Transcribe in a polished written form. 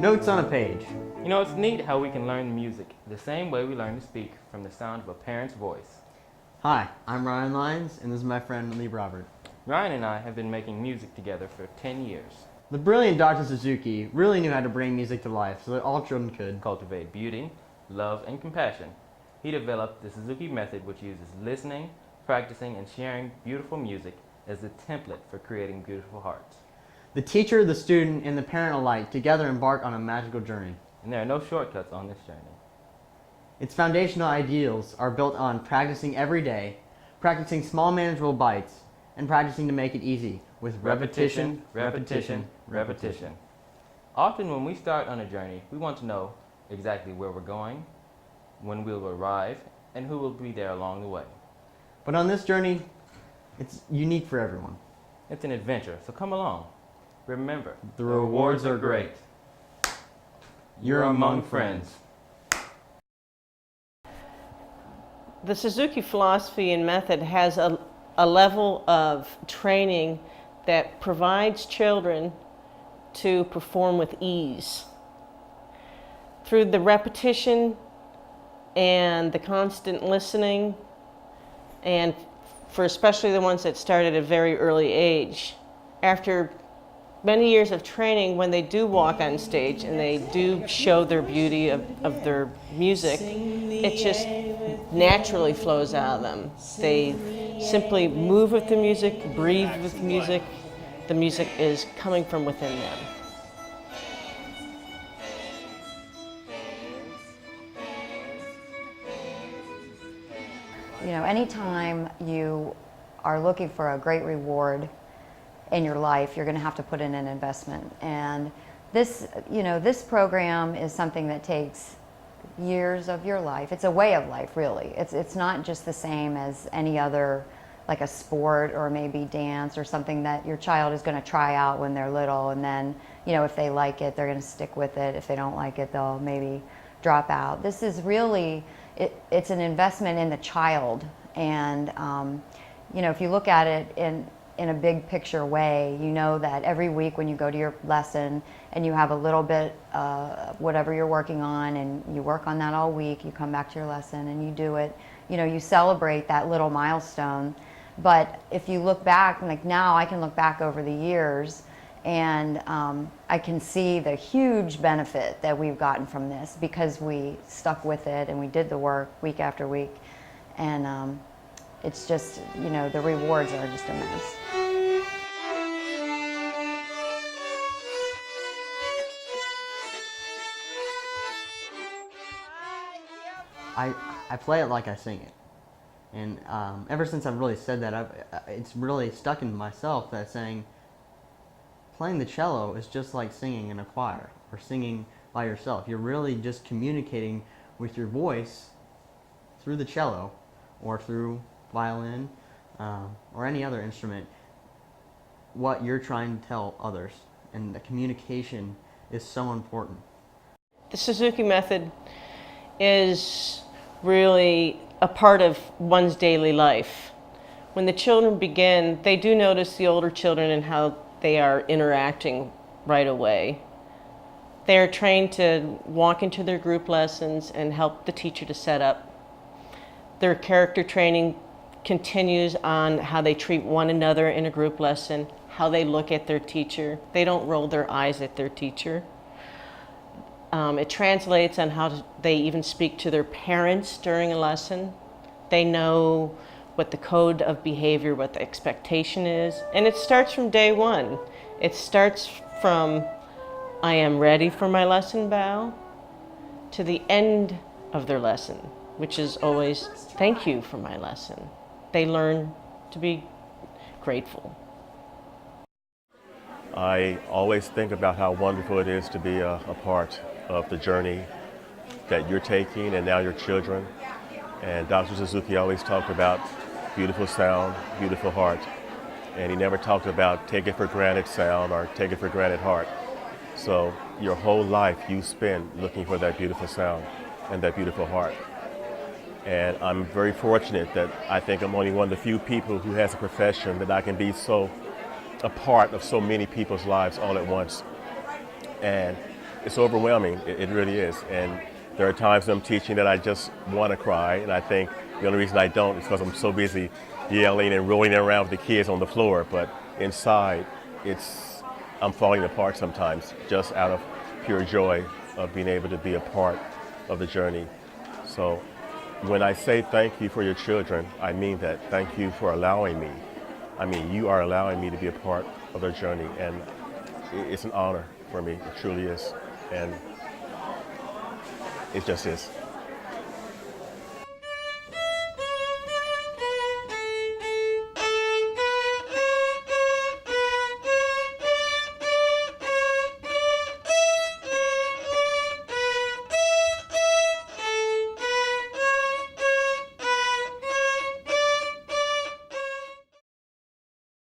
Notes on a page. You know, it's neat how we can learn music the same way we learn to speak, from the sound of a parent's voice. Hi, I'm Ryan Lyons, and this is my friend Lee Robert. Ryan and I have been making music together for 10 years. The brilliant Dr. Suzuki really knew how to bring music to life so that all children could Cultivate beauty, love, and compassion. He developed the Suzuki Method, which uses listening, practicing, and sharing beautiful music as the template for creating beautiful hearts. The teacher, the student, and the parent alike together embark on a magical journey. And there are no shortcuts on this journey. Its foundational ideals are built on practicing every day, practicing small manageable bites, and practicing to make it easy with repetition, repetition, repetition. Often when we start on a journey, we want to know exactly where we're going, when we'll arrive, and who will be there along the way. But on this journey, it's unique for everyone. It's an adventure, so come along. Remember, The rewards are great. You're among friends. The Suzuki philosophy and method has a level of training that provides children to perform with ease. Through the repetition and the constant listening, and for especially the ones that start at a very early age, after many years of training, when they do walk on stage and they do show their beauty of their music, it just naturally flows out of them. They simply move with the music, breathe with music. The music is coming from within them. You know, anytime you are looking for a great reward in your life, you're going to have to put in an investment. And this, this program is something that takes years of your life. It's a way of life, really. It's not just the same as any other, like a sport or maybe dance or something that your child is going to try out when they're little, and then, if they like it, they're going to stick with it. If they don't like it, they'll maybe drop out. This is really, it's an investment in the child. And, if you look at it in a big picture way, you know that every week when you go to your lesson and you have a little bit whatever you're working on, and you work on that all week, you come back to your lesson and you do it, you celebrate that little milestone. But if you look back, like now I can look back over the years, and I can see the huge benefit that we've gotten from this, because we stuck with it and we did the work week after week. And it's just, the rewards are just immense. I play it like I sing it. And ever since I've really said that, it's really stuck in myself that saying, playing the cello is just like singing in a choir or singing by yourself. You're really just communicating with your voice through the cello or through violin or any other instrument what you're trying to tell others. And the communication is so important. The Suzuki Method is really a part of one's daily life. When the children begin, they do notice the older children and how they are interacting right away. They are trained to walk into their group lessons and help the teacher to set up. Their character training continues on how they treat one another in a group lesson, how they look at their teacher. They don't roll their eyes at their teacher. It translates on how they even speak to their parents during a lesson. They know what the code of behavior, what the expectation is. And it starts from day one. It starts from, I am ready for my lesson bow, to the end of their lesson, which is always, thank you for my lesson. They learn to be grateful. I always think about how wonderful it is to be a part of the journey that you're taking and now your children. And Dr. Suzuki always talked about beautiful sound, beautiful heart. And he never talked about take it for granted sound or take it for granted heart. So your whole life you spend looking for that beautiful sound and that beautiful heart. And I'm very fortunate that I think I'm only one of the few people who has a profession that I can be so a part of so many people's lives all at once. And it's overwhelming, it really is. And there are times when I'm teaching that I just want to cry, and I think the only reason I don't is because I'm so busy yelling and rolling around with the kids on the floor. But inside, I'm falling apart sometimes just out of pure joy of being able to be a part of the journey. So when I say thank you for your children, I mean that. Thank you for allowing me. I mean, you are allowing me to be a part of their journey, and it's an honor for me. It truly is. And it just is.